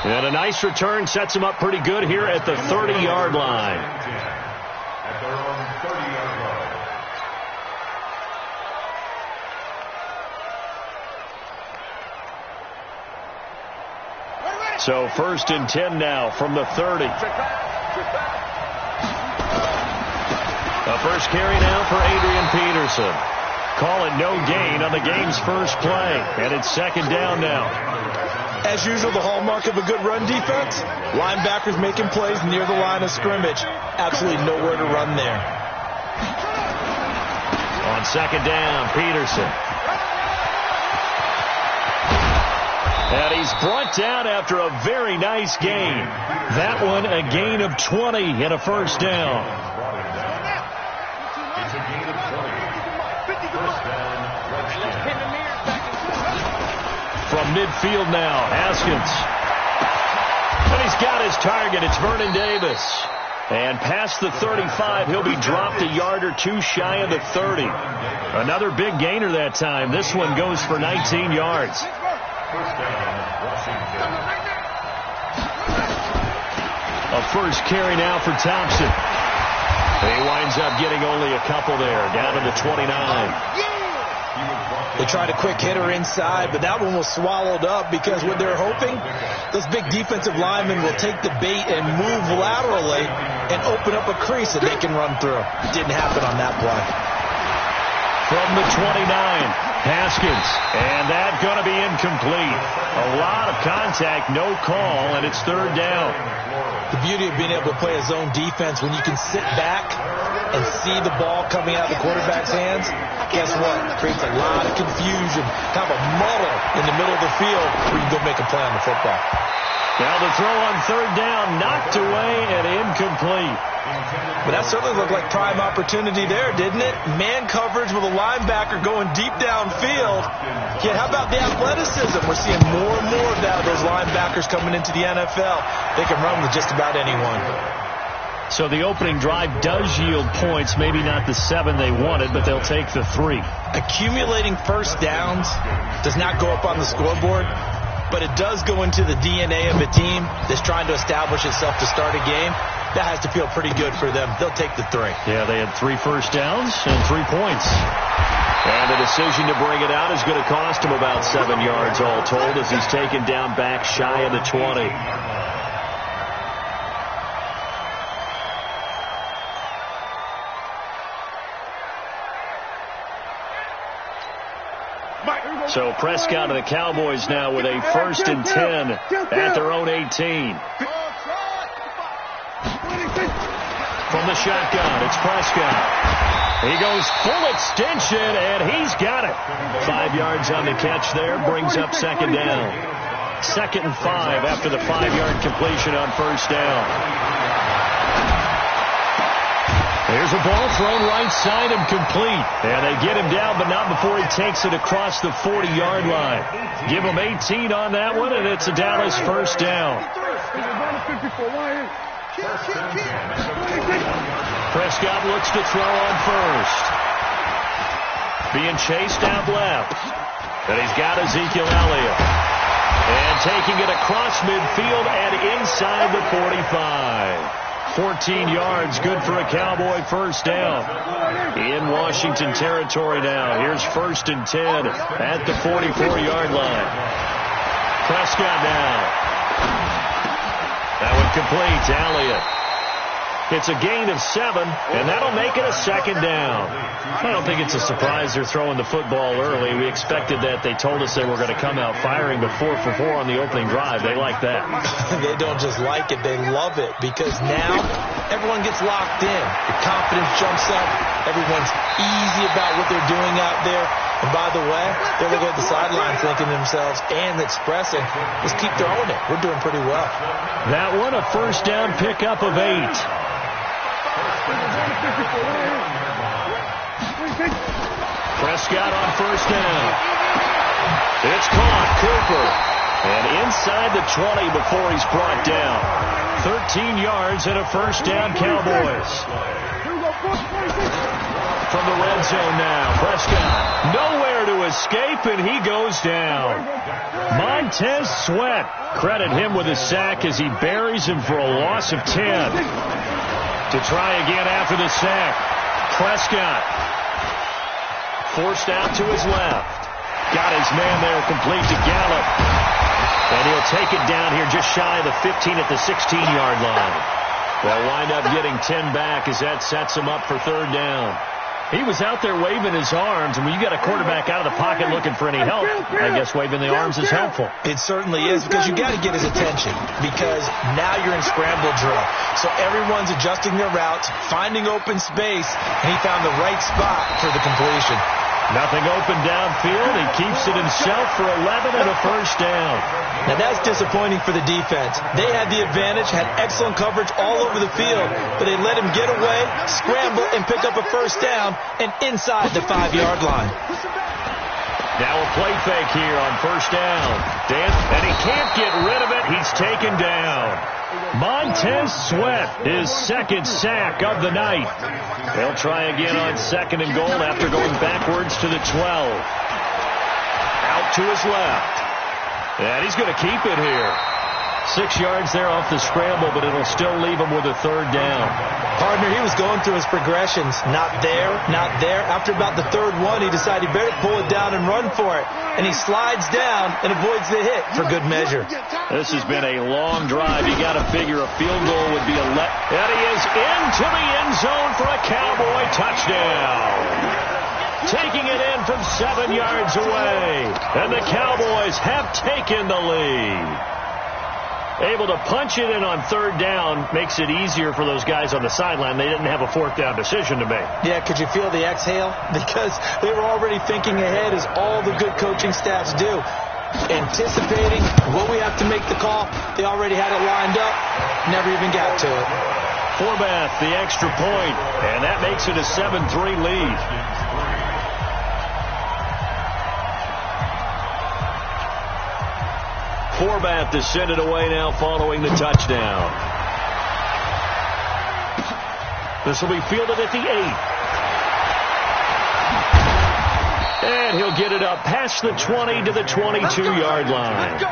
And a nice return sets him up pretty good here at the 30-yard line. At their own 30-yard line. So 1st and 10 now from the 30. A first carry now for Adrian Peterson. Call it no gain on the game's first play. And it's 2nd down now. As usual, the hallmark of a good run defense, linebackers making plays near the line of scrimmage. Absolutely nowhere to run there. On 2nd down, Peterson. And he's brought down after a very nice gain. That one a gain of 20 and a first down. It's a gain of 20. First down, Redskins. From midfield now, Haskins. And he's got his target. It's Vernon Davis. And past the 35, he'll be dropped a yard or two shy of the 30. Another big gainer that time. This one goes for 19 yards. First down, Washington. A first carry now for Thompson. He winds up getting only a couple there, down to the 29. They tried a quick hitter inside, but that one was swallowed up because what they're hoping, those big defensive linemen will take the bait and move laterally and open up a crease that they can run through. Didn't happen on that play. From the 29, Haskins, and that's going to be incomplete. A lot of contact, no call, and it's 3rd down. The beauty of being able to play a zone defense when you can sit back and see the ball coming out of the quarterback's hands, guess what? It creates a lot of confusion, kind of a muddle in the middle of the field where you can go make a play on the football. Now the throw on 3rd down, knocked away and incomplete. But that certainly looked like prime opportunity there, didn't it? Man coverage with a linebacker going deep downfield. Yeah, how about the athleticism? We're seeing more and more of that, those linebackers coming into the NFL. They can run with just about anyone. So the opening drive does yield points, maybe not the 7 they wanted, but they'll take the 3. Accumulating first downs does not go up on the scoreboard, but it does go into the DNA of a team that's trying to establish itself to start a game. That has to feel pretty good for them. They'll take the 3. Yeah, they had 3 first downs and 3 points. And the decision to bring it out is going to cost him about 7 yards all told as he's taken down back shy of the 20. So Prescott and the Cowboys now with a 1st and 10 at their own 18. From the shotgun, it's Prescott. He goes full extension, and he's got it. 5 yards on the catch there, brings up 2nd down. 2nd and 5 after the 5-yard completion on 1st down. There's a ball thrown right side and complete. And they get him down, but not before he takes it across the 40-yard line. Give him 18 on that one, and it's a Dallas 1st down. Prescott looks to throw on 1st. Being chased out left. And he's got Ezekiel Elliott. And taking it across midfield and inside the 45. 14 yards, good for a Cowboy 1st down. In Washington territory now. Here's 1st and 10 at the 44-yard line. Prescott now. That one complete to Elliott. It's a gain of 7, and that'll make it a 2nd down. I don't think it's a surprise they're throwing the football early. We expected that. They told us they were going to come out firing the 4 for 4 on the opening drive. They like that. They don't just like it, they love it, because now everyone gets locked in. The confidence jumps up. Everyone's easy about what they're doing out there. And by the way, they're looking at the sidelines thinking to themselves and expressing, let's keep throwing it. We're doing pretty well. That one, a 1st down pickup of 8. Prescott on 1st down. It's caught, Cooper. And inside the 20 before he's brought down. 13 yards and a 1st down, Cowboys. from the red zone now. Prescott nowhere to escape, and he goes down. Montez Sweat, credit him with a sack as he buries him for a loss of 10. To try again after the sack. Prescott forced out to his left. Got his man there, complete to Gallup. And he'll take it down here just shy of the 15 at the 16-yard line. They'll wind up getting 10 back as that sets him up for third down. He was out there waving his arms, and when you got a quarterback out of the pocket looking for any help, I guess waving the arms is helpful. It certainly is, because you got to get his attention, because now you're in scramble drill. So everyone's adjusting their routes, finding open space, and he found the right spot for the completion. Nothing open downfield. He keeps it himself for 11 and a first down. Now that's disappointing for the defense. They had the advantage, had excellent coverage all over the field, but they let him get away, scramble, and pick up a first down and inside the 5-yard line. Now a play fake here on first down. And he can't get rid of it. He's taken down. Montez Sweat, his second sack of the night. They'll try again on second and goal after going backwards to the 12. Out to his left. And he's going to keep it here. 6 yards there off the scramble, but it'll still leave him with a third down. Partner, he was going through his progressions. Not there, not there. After about the third one, he decided he better pull it down and run for it. And he slides down and avoids the hit for good measure. This has been a long drive. You got to figure a field goal would be and he is into the end zone for a Cowboy touchdown. Taking it in from 7 yards away. And the Cowboys have taken the lead. Able to punch it in on third down makes it easier for those guys on the sideline. They didn't have a fourth down decision to make. Yeah, could you feel the exhale? Because they were already thinking ahead, as all the good coaching staffs do. Anticipating what we have to make the call. They already had it lined up. Never even got to it. Forbath, the extra point, and that makes it a 7-3 lead. Forbath to send it away now following the touchdown. This will be fielded at the 8. And he'll get it up past the 20 to the 22-yard line.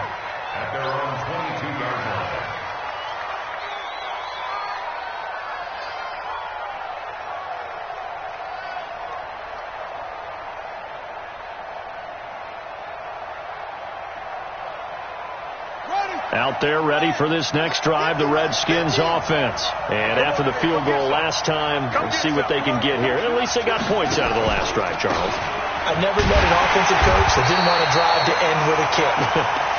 Out there ready for this next drive, the Redskins offense. And after the field goal last time, we'll see what they can get here. At least they got points out of the last drive, Charles. I've never met an offensive coach that didn't want to drive to end with a kick.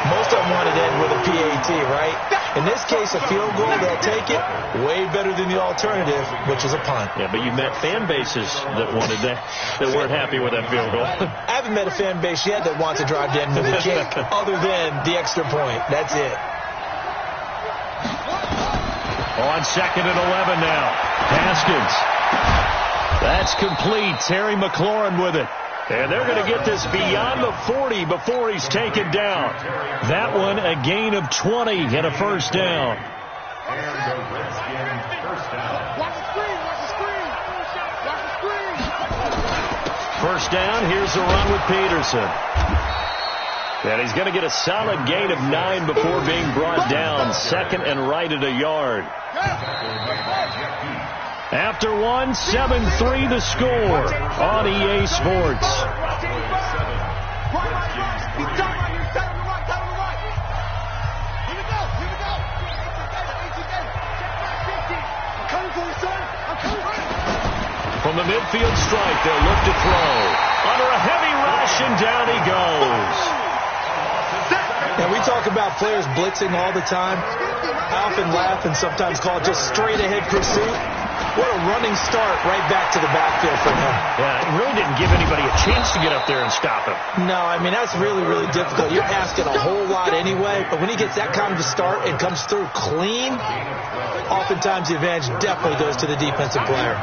Most of them wanted to end with a PAT, right? In this case, a field goal, they'll take it. Way better than the alternative, which is a punt. Yeah, but you met fan bases that wanted that weren't happy with that field goal. I haven't met a fan base yet that wants to drive to end with a kick other than the extra point. That's it. On second and 11 now. Haskins. That's complete. Terry McLaurin with it. And they're going to get this beyond the 40 before he's taken down. That one, a gain of 20 and a first down. First down, here's the run with Peterson. And he's going to get a solid gain of 9 before being brought down. Second and right at a yard. After one, 7-3 the score on EA Sports. From the midfield strike, they'll look to throw. Under a heavy rush, and down he goes. Now, we talk about players blitzing all the time. I often laugh and sometimes call it just straight-ahead pursuit. What a running start right back to the backfield for him. Yeah, it really didn't give anybody a chance to get up there and stop him. No, I mean, that's really, really difficult. You're asking a whole lot anyway, but when he gets that kind of a start and comes through clean, oftentimes the advantage definitely goes to the defensive player.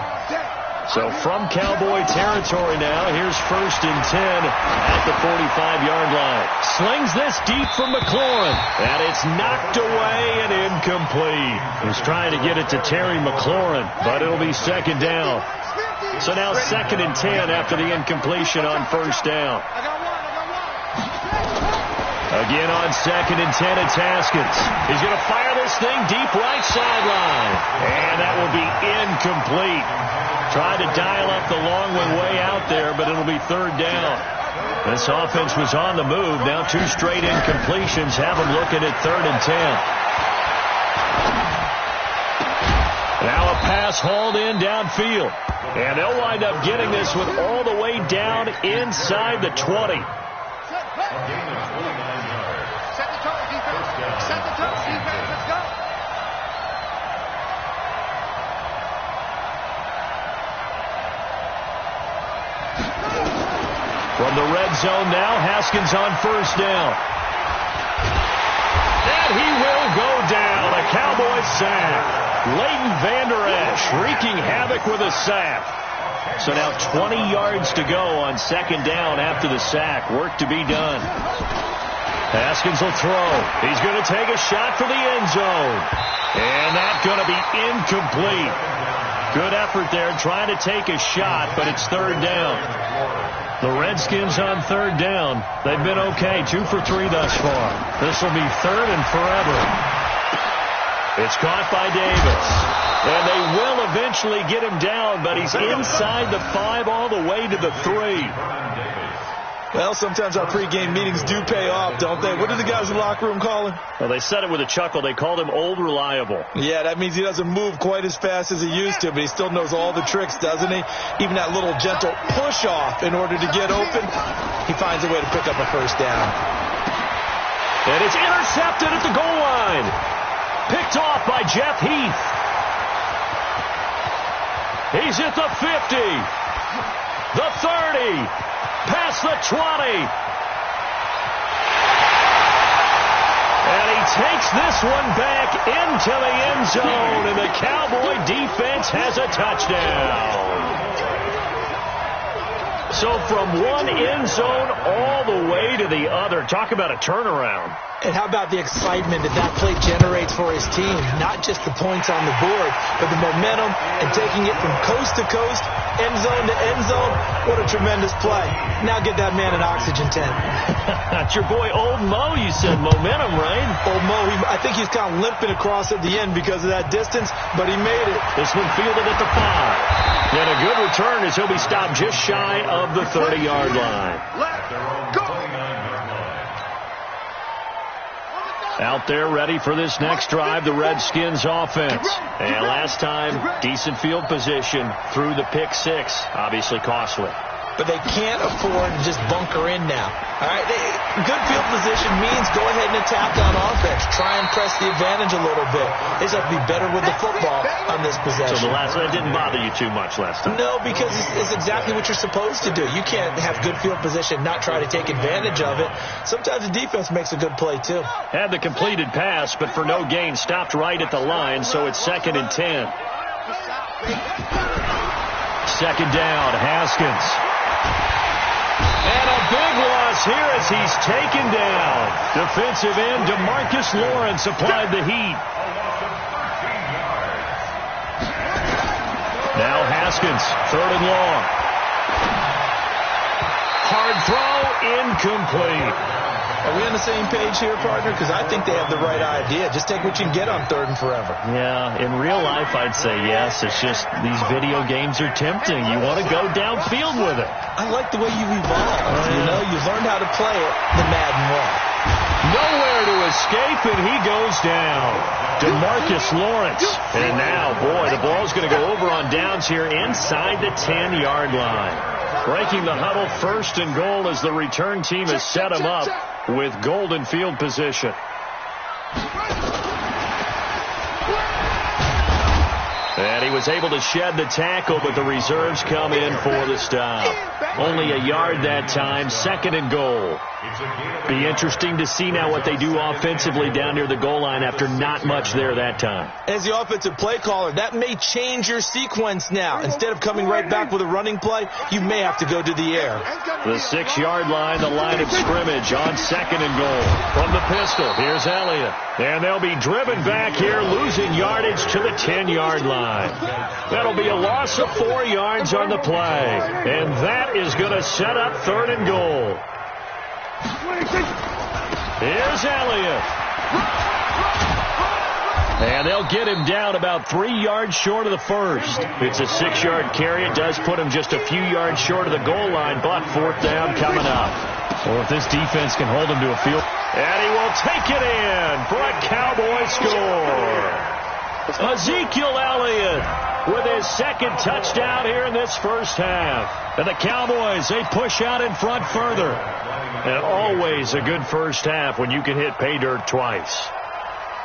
So from Cowboy territory now, here's first and 10 at the 45-yard line. Slings this deep from McLaurin, and it's knocked away and incomplete. He's trying to get it to Terry McLaurin, but it'll be second down. So now 2nd and 10 after the incompletion on first down. Again on 2nd and 10, it's Haskins. He's going to fire this thing deep right sideline. And that will be incomplete. Tried to dial up the long one way out there, but it'll be 3rd down. This offense was on the move. Now 2 straight incompletions have them looking at 3rd and 10. Now a pass hauled in downfield. And they'll wind up getting this with all the way down inside the 20. Set the tone, defense. Set the tone, defense. Let's go. From the red zone now, Haskins on first down. And he will go down. A Cowboy sack. Leighton Vander Esch wreaking havoc with a sack. So now 20 yards to go on 2nd down after the sack. Work to be done. Haskins will throw. He's going to take a shot for the end zone. And that's going to be incomplete. Good effort there trying to take a shot, but it's 3rd down. The Redskins on 3rd down. They've been okay. 2 for 3 thus far. This will be 3rd and forever. It's caught by Davis. And they will eventually get him down, but he's inside the 5 all the way to the 3. Well, sometimes our pregame meetings do pay off, don't they? What do the guys in the locker room call him? Well, they said it with a chuckle. They called him Old Reliable. Yeah, that means he doesn't move quite as fast as he used to, but he still knows all the tricks, doesn't he? Even that little gentle push-off in order to get open, he finds a way to pick up a first down. And it's intercepted at the goal line. Picked off by Jeff Heath. He's at the 50. The 30. Past the 20. And he takes this one back into the end zone, and the Cowboy defense has a touchdown. So from one end zone all the way to the other. Talk about a turnaround. And how about the excitement that play generates for his team? Not just the points on the board, but the momentum and taking it from coast to coast, end zone to end zone. What a tremendous play. Now get that man an oxygen tent. That's your boy Old Mo. You said momentum, right? Old Mo, I think he's kind of limping across at the end because of that distance, but he made it. This one fielded at the 5. And a good return as he'll be stopped just shy of the 30-yard line. Let's go. Out there ready for this next drive, the Redskins offense. And last time, decent field position through the pick 6. Obviously costly. But they can't afford to just bunker in now. All right, good field position means go ahead and attack on offense. Try and press the advantage a little bit. They just have to be better with the football on this possession. So that didn't bother you too much last time? No, because it's exactly what you're supposed to do. You can't have good field position, not try to take advantage of it. Sometimes the defense makes a good play, too. Had the completed pass, but for no gain, stopped right at the line, so it's 2nd and 10. 2nd down, Haskins. And a big loss here as he's taken down. Defensive end DeMarcus Lawrence applied the heat. Now Haskins, 3rd and long. Hard throw, incomplete. Are we on the same page here, partner? Because I think they have the right idea. Just take what you can get on 3rd and forever. Yeah, in real life, I'd say yes. It's just these video games are tempting. You want to go downfield with it. I like the way you've evolved. You know, you've learned how to play it the Madden way. Nowhere to escape, and he goes down. DeMarcus Lawrence. And now, boy, the ball's going to go over on downs here inside the 10-yard line. Breaking the huddle, 1st and goal as the return team has set him up with golden field position. And he was able to shed the tackle, but the reserves come in for the stop. Only a yard that time, 2nd and goal. Be interesting to see now what they do offensively down near the goal line after not much there that time. As the offensive play caller, that may change your sequence now. Instead of coming right back with a running play, you may have to go to the air. The 6-yard line, the line of scrimmage on second and goal. From the pistol, here's Elliott. And they'll be driven back here, losing yardage to the 10-yard line. That'll be a loss of 4 yards on the play. And that is going to set up third and goal. Here's Elliott. And they'll get him down about 3 yards short of the first. It's a 6-yard carry. It does put him just a few yards short of the goal line, but fourth down coming up. Well, if this defense can hold him to a field. And he will take it in for a Cowboy score. Ezekiel Elliott with his second touchdown here in this first half. And the Cowboys, they push out in front further. And always a good first half when you can hit pay dirt twice.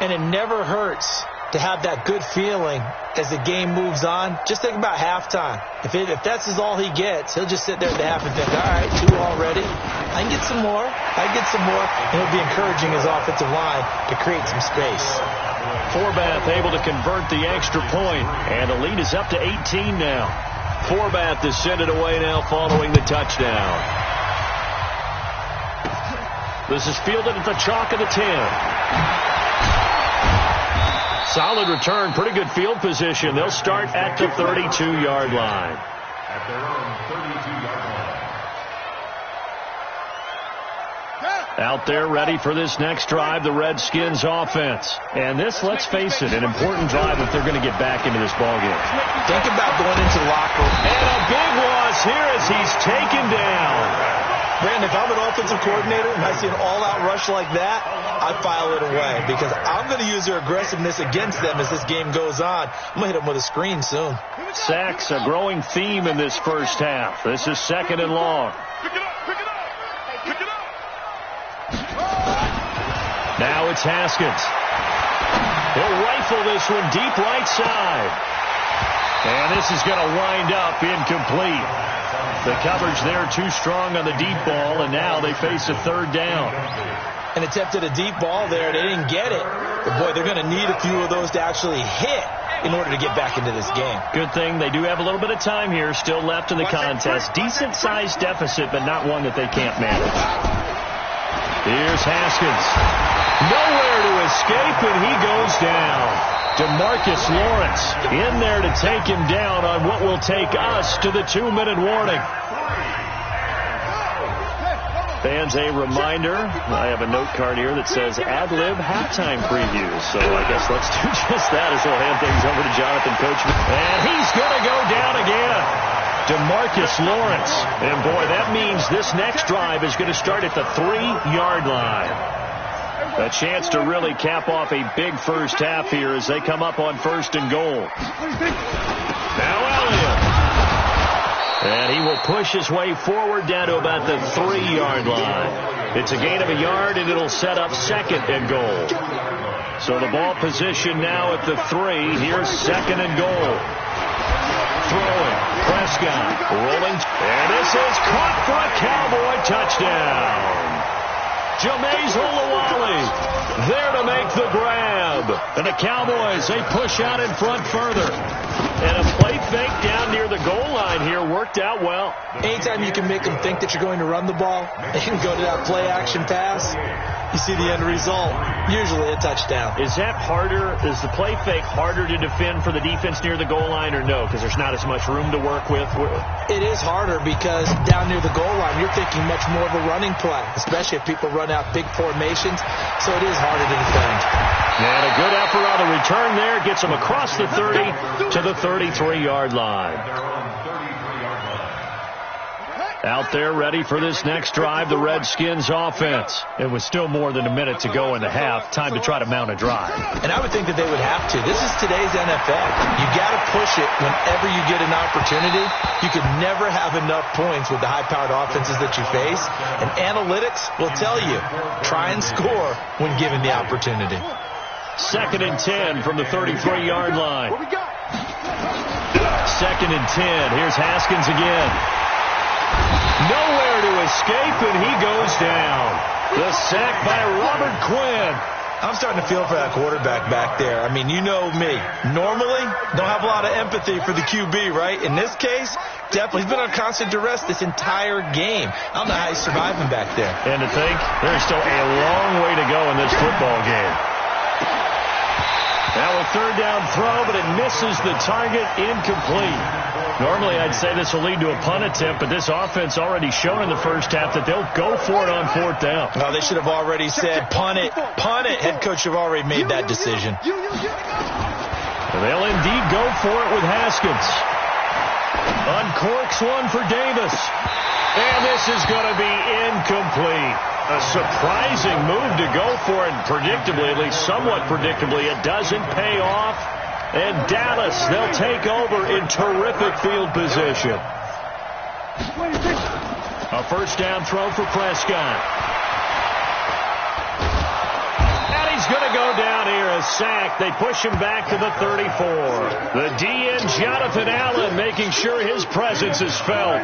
And it never hurts to have that good feeling as the game moves on. Just think about halftime. If that's all he gets, he'll just sit there at the half and think, all right, 2 already. I can get some more. And he'll be encouraging his offensive line to create some space. Forbath able to convert the extra point, and the lead is up to 18 now. Forbath is sent it away now following the touchdown. This is fielded at the chalk of the 10. Solid return, pretty good field position. They'll start at the 32-yard line. At their own 32-yard line. Out there ready for this next drive, the Redskins offense. And this, let's face it, an important drive if they're going to get back into this ballgame. Think about going into the locker room. And a big loss here as he's taken down. Brandon, if I'm an offensive coordinator and I see an all-out rush like that, I file it away because I'm going to use their aggressiveness against them as this game goes on. I'm going to hit them with a screen soon. Sacks, a growing theme in this first half. This is second and long. Pick it up. Now it's Haskins. He'll rifle this one deep right side. And this is going to wind up incomplete. The coverage there too strong on the deep ball, and now they face a third down. And attempted a deep ball there. They didn't get it. But, boy, they're going to need a few of those to actually hit in order to get back into this game. Good thing they do have a little bit of time here still left in the contest. Decent-sized deficit, but not one that they can't manage. Here's Haskins. Nowhere to escape, and he goes down. DeMarcus Lawrence in there to take him down on what will take us to the 2-minute warning. Fans, a reminder, I have a note card here that says ad-lib halftime previews. So I guess let's do just that as we'll hand things over to Jonathan Coachman. And he's going to go down again. DeMarcus Lawrence. And boy, that means this next drive is going to start at the 3-yard line. A chance to really cap off a big first half here as they come up on first and goal. Now Elliott. And he will push his way forward down to about the 3-yard line. It's a gain of a yard, and it'll set up second and goal. So the ball position now at the 3. Here's second and goal. Throwing. Prescott rolling. And this is caught for a Cowboy touchdown. Jameis Olawale there to make the grab. And the Cowboys, they push out in front further. And a play fake down near the goal line here worked out well. Anytime you can make them think that you're going to run the ball and go to that play-action pass, you see the end result, usually a touchdown. Is that harder? Is the play fake harder to defend for the defense near the goal line or no? Because there's not as much room to work with? It is harder because down near the goal line, you're thinking much more of a running play, especially if people run out big formations. So it is harder to defend. And a good effort on the return there. Gets them across the 30 to the 33-yard line. Out there ready for this next drive, the Redskins offense. It was still more than a minute to go in the half. Time to try to mount a drive. And I would think that they would have to. This is today's NFL. You got to push it whenever you get an opportunity. You can never have enough points with the high-powered offenses that you face. And analytics will tell you, try and score when given the opportunity. Second and 10 from the 33-yard line. Second and 10. Here's Haskins again. Nowhere to escape, and he goes down. The sack by Robert Quinn. I'm starting to feel for that quarterback back there. I mean, you know me. Normally, don't have a lot of empathy for the QB, right? In this case, definitely. He's been on constant duress this entire game. I don't know how he's surviving back there. And to think, there's still a long way to go in this football game. Now a third down throw, but it misses the target, incomplete. Normally, I'd say this will lead to a punt attempt, but this offense already shown in the first half that they'll go for it on fourth down. No, they should have already said, punt it, punt it. Head coach should have already made that decision. And they'll indeed go for it with Haskins. Uncorks one for Davis. And this is going to be incomplete. A surprising move to go for it, predictably, at least somewhat predictably. It doesn't pay off. And Dallas, they'll take over in terrific field position. A first down throw for Prescott. And he's going to go down here, a sack. They push him back to the 34. The DN, Jonathan Allen, making sure his presence is felt.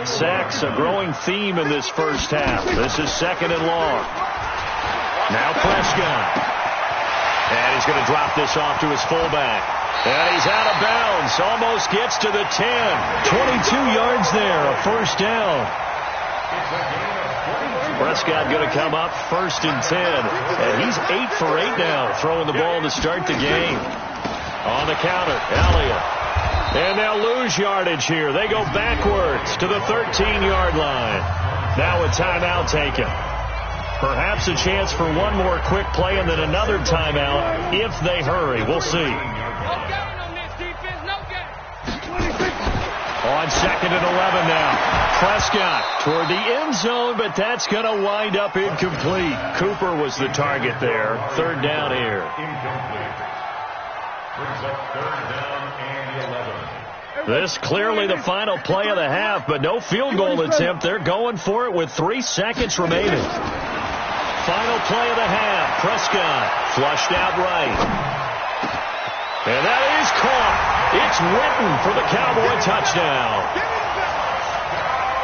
Sacks a growing theme in this first half. This is second and long. Now Prescott. And he's going to drop this off to his fullback. And he's out of bounds. Almost gets to the 10. 22 yards there, a first down. Prescott going to come up first and 10. And he's 8 for 8 now, throwing the ball to start the game. On the counter, Elliott. And they'll lose yardage here. They go backwards to the 13-yard line. Now a timeout taken. Perhaps a chance for one more quick play and then another timeout if they hurry. We'll see. On second and 11 now. Prescott toward the end zone, but that's going to wind up incomplete. Cooper was the target there. Third down here. This clearly the final play of the half, but no field goal attempt. They're going for it with 3 seconds remaining. Final play of the half. Prescott flushed out right. And that is caught. It's Witten for the Cowboy touchdown.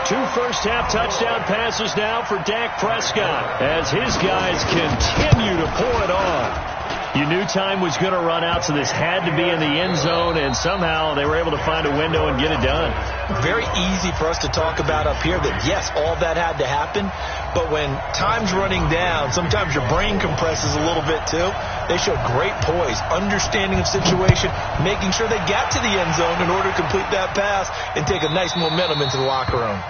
2 first-half touchdown passes now for Dak Prescott as his guys continue to pour it on. You knew time was going to run out, so this had to be in the end zone, and somehow they were able to find a window and get it done. Very easy for us to talk about up here that, yes, all that had to happen, but when time's running down, sometimes your brain compresses a little bit too. They showed great poise, understanding of situation, making sure they got to the end zone in order to complete that pass and take a nice momentum into the locker room.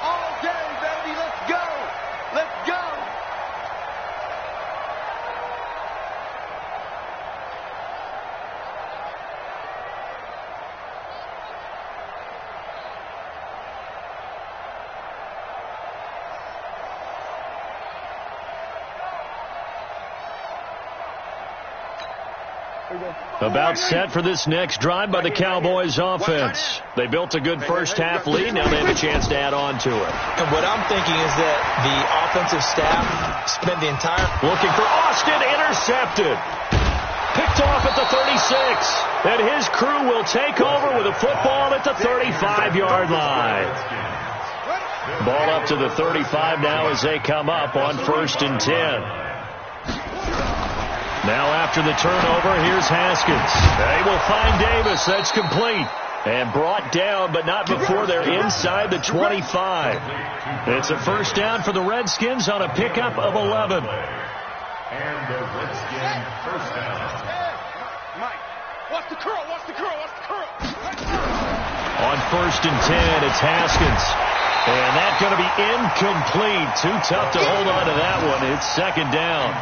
All day, baby, let's go! Let's go! About set for this next drive by the Cowboys offense. They built a good first half lead. Now they have a chance to add on to it. And what I'm thinking is that the offensive staff spent the entire... Looking for Austin, intercepted. Picked off at the 36. And his crew will take over with a football at the 35-yard line. Ball up to the 35 now as they come up on first and 10. Now after the turnover, here's Haskins. They will find Davis. That's complete. And brought down, but not before they're inside the 25. It's a first down for the Redskins on a pickup of 11. And the Redskins first down. Mike, watch the curl, watch the curl, watch the curl. On first and 10, it's Haskins. And that's going to be incomplete. Too tough to hold on to that one. It's second down.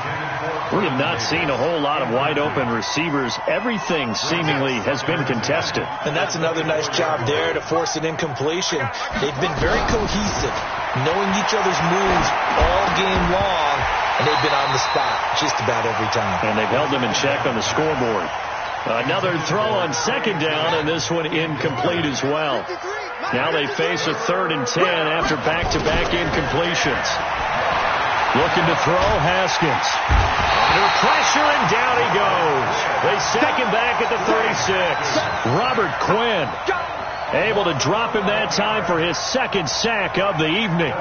We have not seen a whole lot of wide-open receivers. Everything seemingly has been contested. And that's another nice job there to force an incompletion. They've been very cohesive, knowing each other's moves all game long, and they've been on the spot just about every time. And they've held them in check on the scoreboard. Another throw on second down, and this one incomplete as well. Now they face a third and 10 after back-to-back incompletions. Looking to throw, Haskins. Under pressure, and down he goes. They sack him back at the 36. Robert Quinn. Able to drop him that time for his second sack of the evening.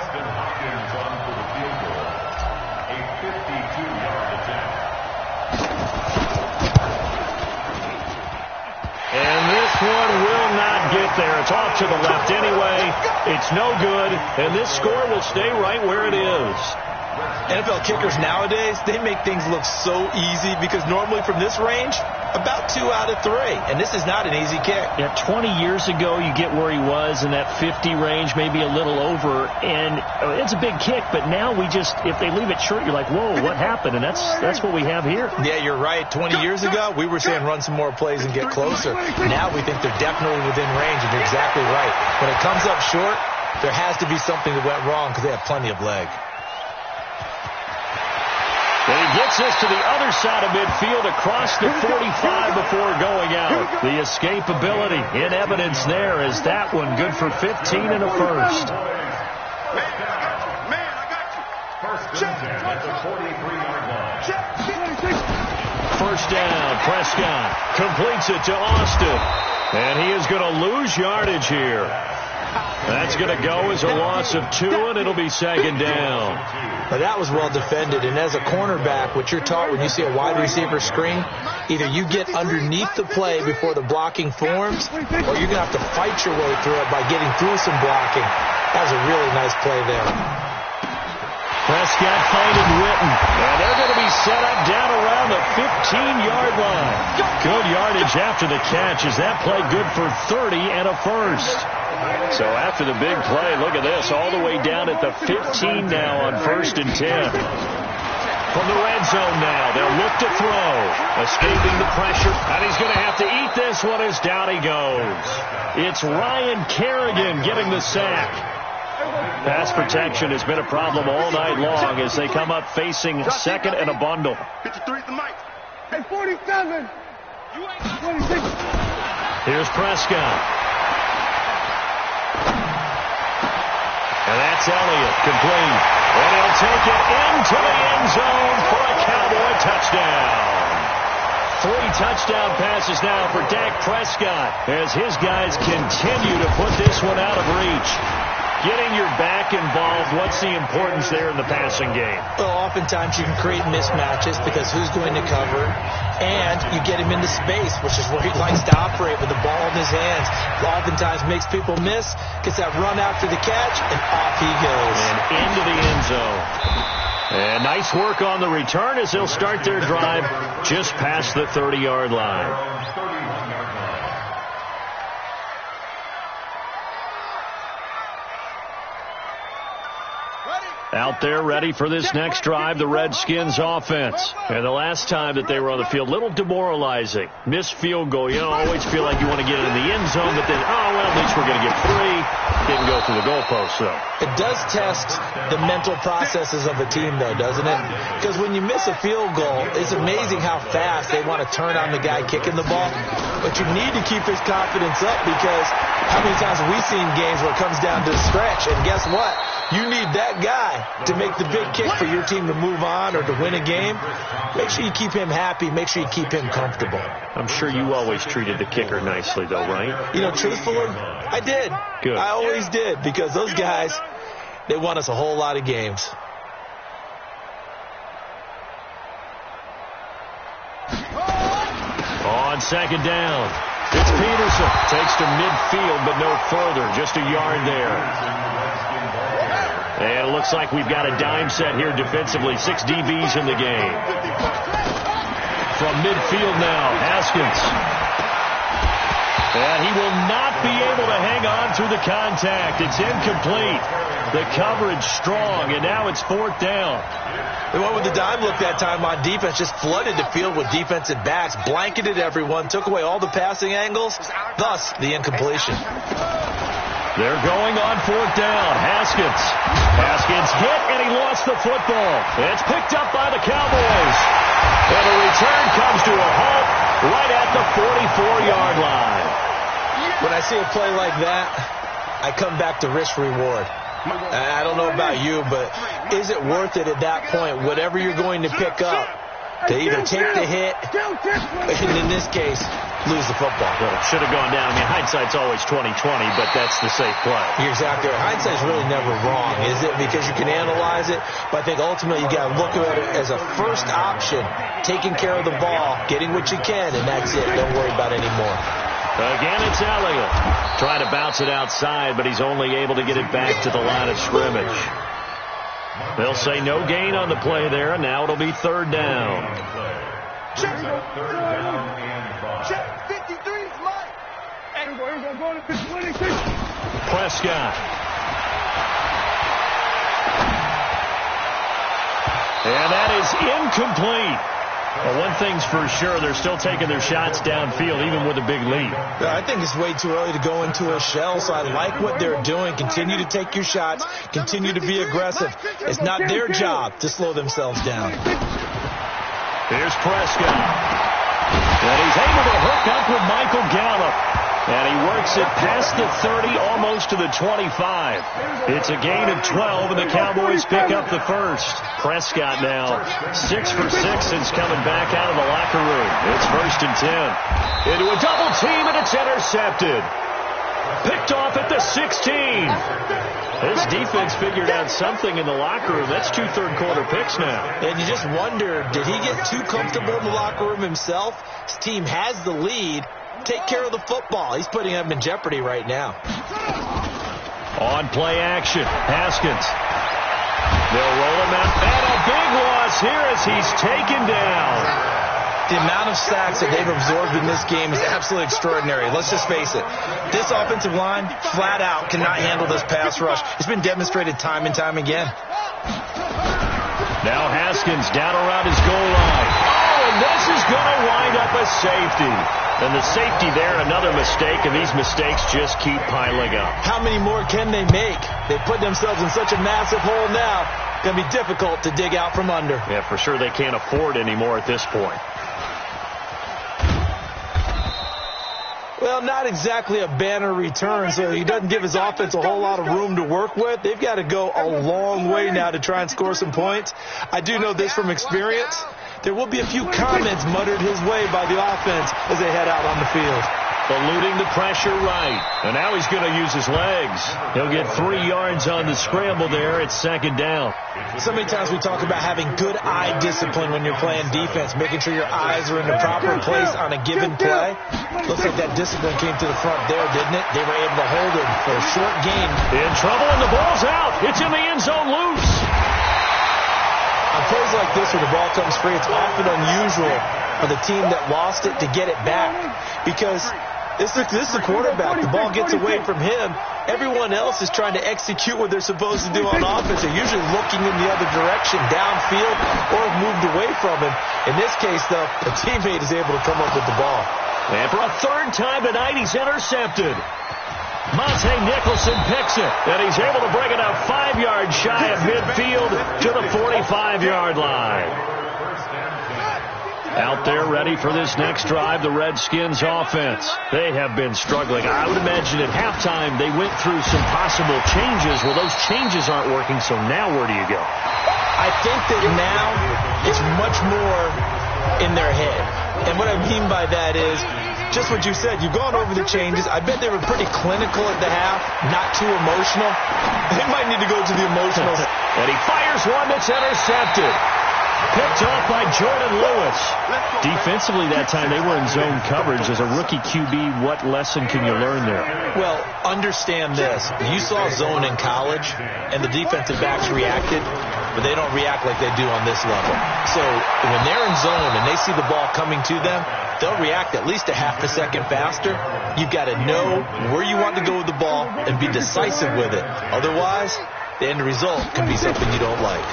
And this one will not get there. It's off to the left anyway. It's no good, and this score will stay right where it is. NFL kickers nowadays, they make things look so easy because normally from this range, about 2 out of 3. And this is not an easy kick. Yeah, 20 years ago, you get where he was in that 50 range, maybe a little over. And it's a big kick, but now we just, if they leave it short, you're like, whoa, what happened? And that's what we have here. Yeah, you're right. 20 years ago, we were saying run some more plays and get closer. Now we think they're definitely within range, and you're exactly right. When it comes up short, there has to be something that went wrong because they have plenty of leg. And he gets us to the other side of midfield across the 45 before going out. The escapability in evidence there is that one good for 15 and a first. First down, Prescott completes it to Austin. And he is going to lose yardage here. That's going to go as a loss of 2, and it'll be second down. But that was well defended, and as a cornerback, what you're taught when you see a wide receiver screen, either you get underneath the play before the blocking forms, or you're going to have to fight your way through it by getting through some blocking. That was a really nice play there. Prescott finding Witten, and they're going to be set up down around the 15-yard line. Good yardage after the catch. Is that play good for 30 and a first? So after the big play, look at this, all the way down at the 15 now on 1st and 10. From the red zone now, they'll look to throw. Escaping the pressure, and he's going to have to eat this one as down he goes. It's Ryan Kerrigan getting the sack. Pass protection has been a problem all night long as they come up facing second and a bundle. 53 the mic. Hey, 47. 26. Here's Prescott. And that's Elliott, complete. And he'll take it into the end zone for a Cowboy touchdown. 3 touchdown passes now for Dak Prescott as his guys continue to put this one out of reach. Getting your back involved, what's the importance there in the passing game? Well, oftentimes you can create mismatches because who's going to cover, and you get him into space, which is where he likes to operate with the ball in his hands. Oftentimes makes people miss, gets that run after the catch, and off he goes. And into the end zone. And nice work on the return as they'll start their drive just past the 30-yard line. Out there ready for this next drive, the Redskins offense. And the last time that they were on the field, a little demoralizing. Missed field goal. You don't always feel like you want to get it in the end zone, but then, oh, well, at least we're going to get 3. Didn't go through the goalpost, though. It does test the mental processes of a team, though, doesn't it? Because when you miss a field goal, it's amazing how fast they want to turn on the guy kicking the ball. But you need to keep his confidence up because how many times have we seen games where it comes down to the stretch? And guess what? You need that guy to make the big kick for your team to move on or to win a game. Make sure you keep him happy. Make sure you keep him comfortable. I'm sure you always treated the kicker nicely, though, right? You know, truthfully, I did. Good. I always did because those guys, they won us a whole lot of games. On second down, it's Peterson. Takes to midfield, but no further. Just a yard there. And it looks like we've got a dime set here defensively. 6 DBs in the game. From midfield now, Haskins. And he will not be able to hang on through the contact. It's incomplete. The coverage strong, and now it's 4th down. They went with the dime look that time on defense, just flooded the field with defensive backs, blanketed everyone, took away all the passing angles, thus the incompletion. They're going on 4th down. Haskins hit, and he lost the football. It's picked up by the Cowboys. And the return comes to a halt right at the 44-yard line. When I see a play like that, I come back to risk reward. I don't know about you, but is it worth it at that point? Whatever you're going to pick up, They either take the hit, and in this case, lose the football. Well, it should have gone down. I mean, hindsight's always 20/20, but that's the safe play. You're exactly right. Hindsight's really never wrong, is it? Because you can analyze it, but I think ultimately you got to look at it as a first option, taking care of the ball, getting what you can, and that's it. Don't worry about it anymore. Again, it's Elliott. Trying to bounce it outside, but he's only able to get it back to the line of scrimmage. They'll say no gain on the play there, and now it'll be third down. Check 53 is mine. Prescott. And that is incomplete. Well, one thing's for sure, they're still taking their shots downfield, even with a big lead. I think it's way too early to go into a shell, so I like what they're doing. Continue to take your shots. Continue to be aggressive. It's not their job to slow themselves down. Here's Prescott. And he's able to hook up with Michael Gallup. And he works it past the 30, almost to the 25. It's a gain of 12, and the Cowboys pick up the first. Prescott now 6 for 6 since coming back out of the locker room. It's 1st and 10. Into a double team, and it's intercepted. Picked off at the 16. This defense figured out something in the locker room. That's 2 third-quarter picks now. And you just wonder, did he get too comfortable in the locker room himself? His team has the lead. Take care of the football. He's putting them in jeopardy right now. On play action, Haskins. They'll roll him out. And a big loss here as he's taken down. The amount of sacks that they've absorbed in this game is absolutely extraordinary. Let's just face it. This offensive line, flat out, cannot handle this pass rush. It's been demonstrated time and time again. Now Haskins down around his goal line. Oh, and this is going to wind up a safety. And the safety there, another mistake, and these mistakes just keep piling up. How many more can they make? They put themselves in such a massive hole now. It's going to be difficult to dig out from under. Yeah, for sure they can't afford anymore at this point. Well, not exactly a banner return, so he doesn't give his offense a whole lot of room to work with. They've got to go a long way now to try and score some points. I do know this from experience. There will be a few comments muttered his way by the offense as they head out on the field. Eluding the pressure right. And now he's going to use his legs. He'll get 3 yards on the scramble there. It's 2nd down. So many times we talk about having good eye discipline when you're playing defense, making sure your eyes are in the proper place on a given play. Looks like that discipline came to the front there, didn't it? They were able to hold him for a short gain. In trouble, and the ball's out. It's in the end zone loose. On plays like this where the ball comes free, it's often unusual for the team that lost it to get it back because this is the quarterback. The ball gets away from him. Everyone else is trying to execute what they're supposed to do on offense. They're usually looking in the other direction, downfield, or moved away from him. In this case, though, a teammate is able to come up with the ball. And for a 3rd time tonight, he's intercepted. Monte Nicholson picks it, and he's able to bring it up 5 yards shy of midfield to the 45-yard line. Out there ready for this next drive, the Redskins offense. They have been struggling. I would imagine at halftime they went through some possible changes. Well, those changes aren't working, so now where do you go? I think that now it's much more in their head. And what I mean by that is just what you said. You've gone over the changes. I bet they were pretty clinical at the half, not too emotional. They might need to go to the emotional. And he fires one that's intercepted. Picked off by Jordan Lewis. Defensively that time, they were in zone coverage. As a rookie QB, what lesson can you learn there? Well, understand this. You saw zone in college, and the defensive backs reacted, but they don't react like they do on this level. So when they're in zone and they see the ball coming to them, they'll react at least a half a second faster. You've got to know where you want to go with the ball and be decisive with it. Otherwise, the end result can be something you don't like.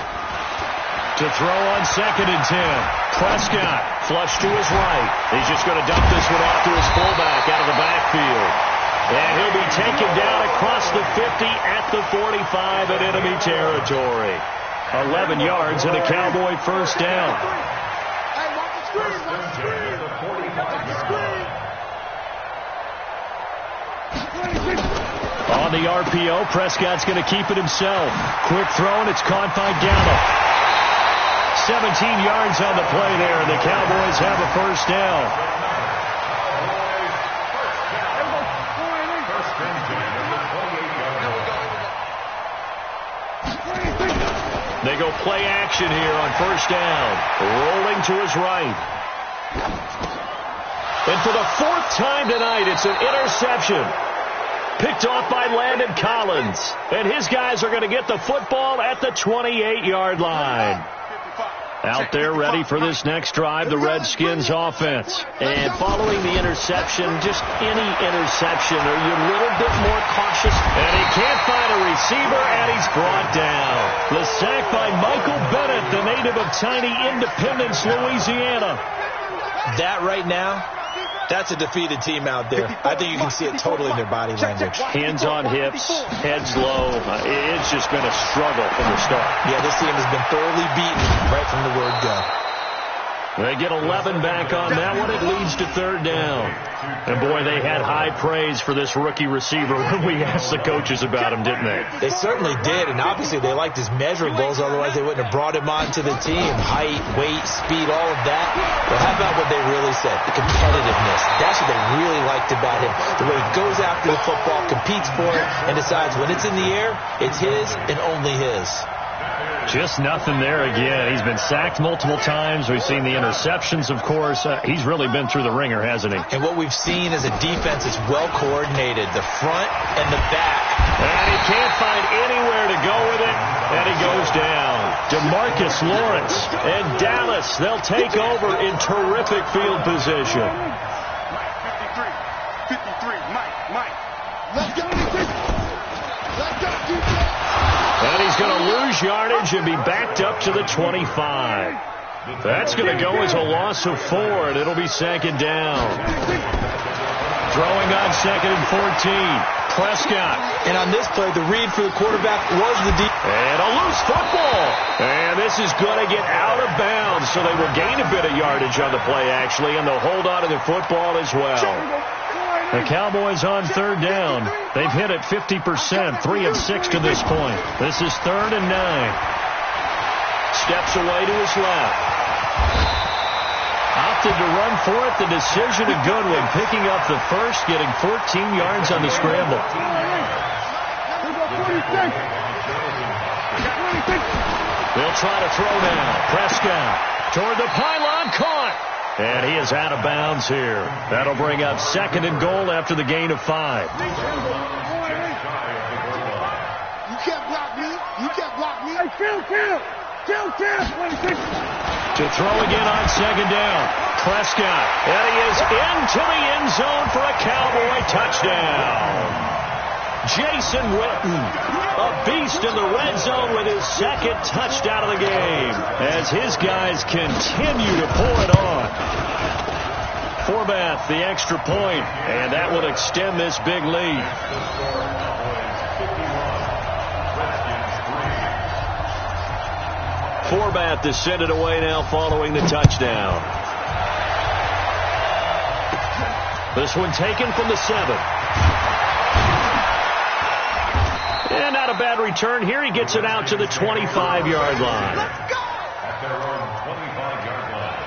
To throw on 2nd and 10. Prescott flush to his right. He's just going to dump this one off to his fullback out of the backfield. And he'll be taken down across the 50 at the 45 in enemy territory. 11 yards and a Cowboy 1st down. On the RPO, Prescott's going to keep it himself. Quick throw, and it's caught by Gallup. 17 yards on the play there, and the Cowboys have a first down. They go play action here on first down. Rolling to his right. And for the fourth time tonight, it's an interception. Picked off by Landon Collins. And his guys are going to get the football at the 28-yard line. Out there ready for this next drive, the Redskins offense. And following the interception, just any interception, are you a little bit more cautious? And he can't find a receiver, and he's brought down. The sack by Michael Bennett, the native of tiny Independence, Louisiana. That right now, that's a defeated team out there. I think you can see it totally in their body language. Hands on hips, heads low. It's just been a struggle from the start. Yeah, this team has been thoroughly beaten right from the word go. They get 11 back on that one. It leads to third down. And, boy, they had high praise for this rookie receiver when we asked the coaches about him, didn't they? They certainly did, and obviously they liked his measurables. Otherwise, they wouldn't have brought him onto the team. Height, weight, speed, all of that. But how about what they really said? The competitiveness. That's what they really liked about him. The way he goes after the football, competes for it, and decides when it's in the air, it's his and only his. Just nothing there again. He's been sacked multiple times. We've seen the interceptions, of course. He's really been through the ringer, hasn't he? And what we've seen is a defense that's well coordinated, the front and the back. And he can't find anywhere to go with it, and he goes down. DeMarcus Lawrence and Dallas, they'll take over in terrific field position. 53, Mike. Let's go, let's go, And he's going to lose yardage and be backed up to the 25. That's going to go as a loss of 4, and it'll be second down. Throwing on second and 14. Prescott. And on this play, the read for the quarterback was the deep. And a loose football. And this is going to get out of bounds, so they will gain a bit of yardage on the play, actually, and they'll hold on to the football as well. The Cowboys on third down. They've hit it 50%, 3 of 6 to this point. This is 3rd and 9. Steps away to his left. Opted to run for it. The decision a good one. Picking up the first, getting 14 yards on the scramble. They'll try to throw now. Prescott toward the pylon, caught. And he is out of bounds here. That'll bring up 2nd and goal after the gain of 5. You can't block me. You can't block me. Hey, kill. To throw again on 2nd down. Prescott. And he is into the end zone for a Cowboy touchdown. Jason Witten, a beast in the red zone with his 2nd touchdown of the game as his guys continue to pull it on. Forbath, the extra point, and that will extend this big lead. Forbath to send it away now following the touchdown. This one taken from the 7. And not a bad return here. He gets it out to the 25-yard line. At their own 25-yard line.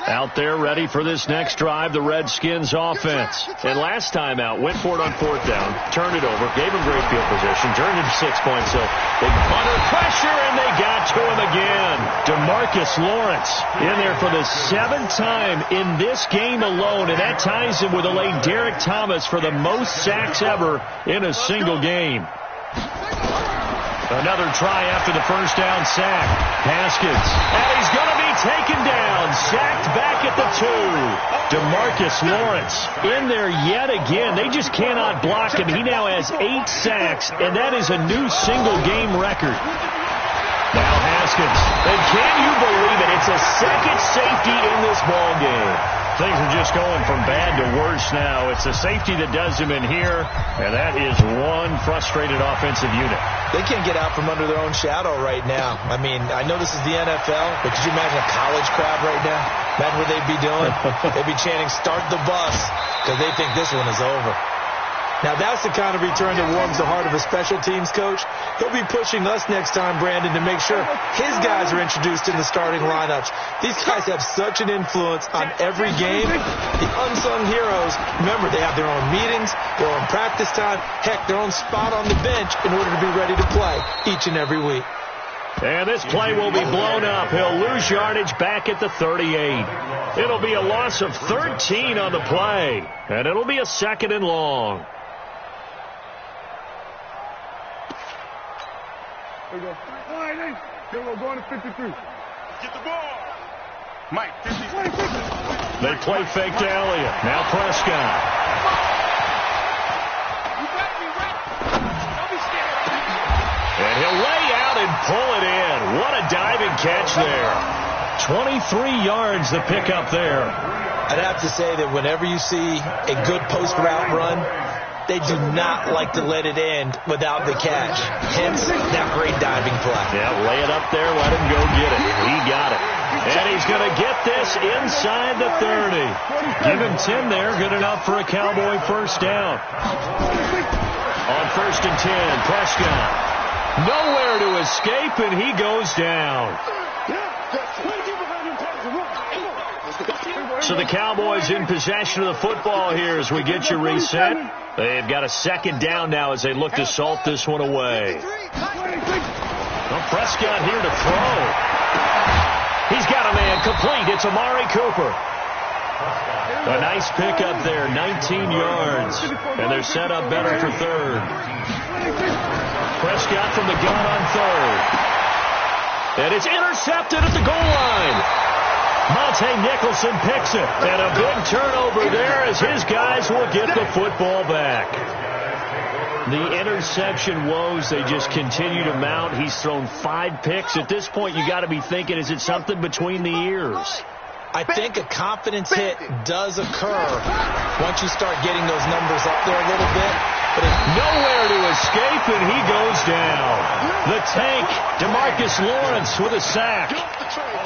Out there ready for this next drive, the Redskins offense. And last time out, went for it on 4th down, turned it over, gave him great field position, turned it to 6 points. So they under pressure, and they got to him again. DeMarcus Lawrence in there for the 7th time in this game alone, and that ties him with a late Derek Thomas for the most sacks ever in a single game. Another try after the first down sack. Haskins. And he's going to be taken down. Sacked back at the 2. DeMarcus Lawrence in there yet again. They just cannot block him. He now has 8 sacks, and that is a new single-game record. Now Haskins. And can you believe it? It's a second safety in this ball game. Things are just going from bad to worse now. It's a safety that does him in here, and that is one frustrated offensive unit. They can't get out from under their own shadow right now. I mean, I know this is the NFL, but could you imagine a college crowd right now? Imagine what they'd be doing. They'd be chanting, "Start the bus," because they think this one is over. Now, that's the kind of return that warms the heart of a special teams coach. He'll be pushing us next time, Brandon, to make sure his guys are introduced in the starting lineups. These guys have such an influence on every game. The unsung heroes, remember, they have their own meetings, their own practice time, heck, their own spot on the bench in order to be ready to play each and every week. And this play will be blown up. He'll lose yardage back at the 38. It'll be a loss of 13 on the play, and it'll be a 2nd and long. Here we go. All right, here we go. Going to 53. Get the ball. Mike, 50. They play fake to Elliott. Now Prescott. You got me right. Don't be scared. And he'll lay out and pull it in. What a diving catch there. 23 yards the pickup there. I'd have to say that whenever you see a good post route run, they do not like to let it end without the catch. Hence, that great diving play. Yeah, lay it up there, let him go get it. He got it. And he's going to get this inside the 30. Give him 10 there, good enough for a Cowboy first down. On 1st and 10, Prescott. Nowhere to escape, and he goes down. So the Cowboys in possession of the football here as we get you reset. They've got a 2nd down now as they look to salt this one away. Well, Prescott here to throw. He's got a man complete. It's Amari Cooper. A nice pickup there, 19 yards. And they're set up better for 3rd. Prescott from the gun on 3rd. And it's intercepted at the goal line. Monte Nicholson picks it. And a big turnover there as his guys will get the football back. The interception woes, they just continue to mount. He's thrown 5 picks. At this point, you got to be thinking, is it something between the ears? I think a confidence hit does occur once you start getting those numbers up there a little bit. But nowhere to escape, and he goes down. The tank, DeMarcus Lawrence with a sack.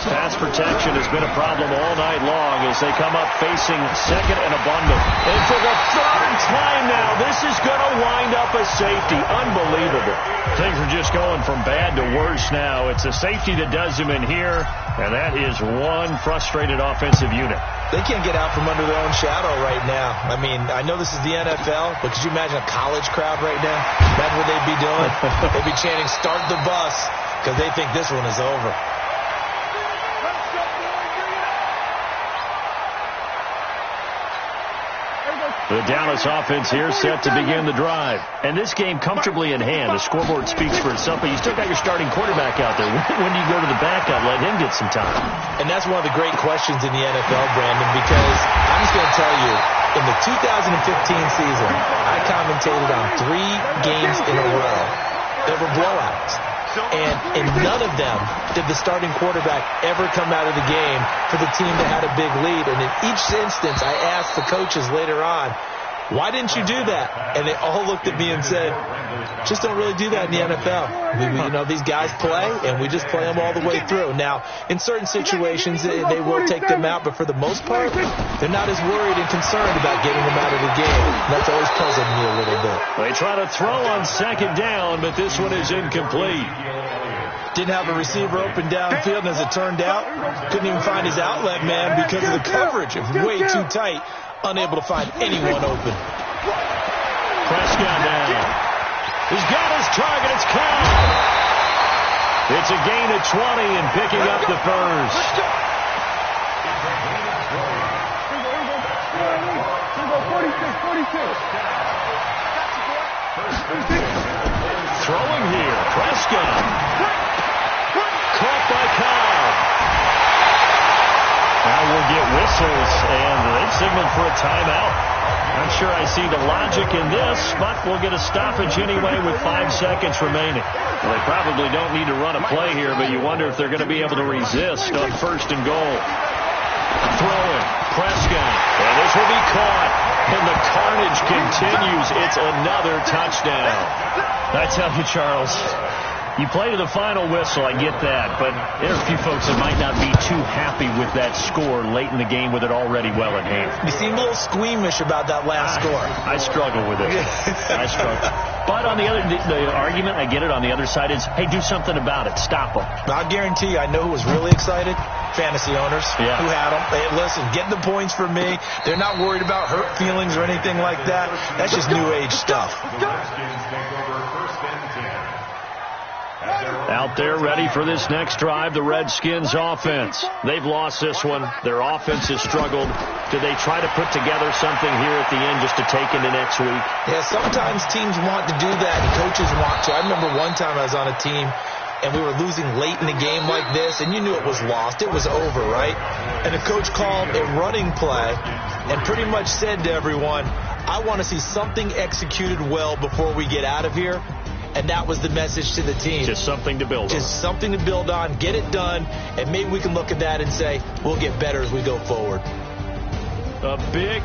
Pass protection has been a problem all night long as they come up facing 2nd and abundant. And for the 3rd time now, this is going to wind up a safety. Unbelievable. Things are just going from bad to worse now. It's a safety that does him in here, and that is one frustrated offensive unit. They can't get out from under their own shadow right now. I mean, I know this is the NFL, but could you imagine a college crowd right now? Imagine what they'd be doing. They'd be chanting, "Start the bus," because they think this one is over. The Dallas offense here set to begin the drive. And this game comfortably in hand. The scoreboard speaks for itself, but you still got your starting quarterback out there. When do you go to the backup, let him get some time? And that's one of the great questions in the NFL, Brandon, because I'm just going to tell you, in the 2015 season, I commentated on 3 games in a row. There were blowouts. And in none of them did the starting quarterback ever come out of the game for the team that had a big lead. And in each instance, I asked the coaches later on, why didn't you do that? And they all looked at me and said, just don't really do that in the NFL. These guys play, and we just play them all the way through. Now, in certain situations, they will take them out, but for the most part, they're not as worried and concerned about getting them out of the game. And that's always puzzled me a little bit. They try to throw on 2nd down, but this one is incomplete. Didn't have a receiver open downfield, and as it turned out, couldn't even find his outlet man because of the coverage. It was way too tight, unable to find anyone open. Prescott down. He's got his target. It's Cobb. It's a gain of 20 and picking up the first. Throwing here. Prescott. Caught by Cobb. Now we'll get whistles, and they've signaled for a timeout. Not sure I see the logic in this, but we'll get a stoppage anyway with 5 seconds remaining. Well, they probably don't need to run a play here, but you wonder if they're going to be able to resist on 1st and goal. Throwing. Prescott. And this will be caught. And the carnage continues. It's another touchdown. I tell you, Charles, you play to the final whistle, I get that, but there are a few folks that might not be too happy with that score late in the game with it already well in hand. You seem a little squeamish about that last score. I struggle with it. I struggle. But on the argument, I get it, on the other side is, hey, do something about it. Stop them. I guarantee you, I know who was really excited. Fantasy owners who had them. Hey, listen, get the points for me. They're not worried about hurt feelings or anything like that. That's just new age stuff. Out there ready for this next drive, the Redskins offense. They've lost this one. Their offense has struggled. Do they try to put together something here at the end just to take into next week? Yeah, sometimes teams want to do that and coaches want to. I remember one time I was on a team and we were losing late in the game like this, and you knew it was lost. It was over, right? And the coach called a running play and pretty much said to everyone, I want to see something executed well before we get out of here. And that was the message to the team. Just something to build on. Just something to build on, get it done, and maybe we can look at that and say, we'll get better as we go forward. A big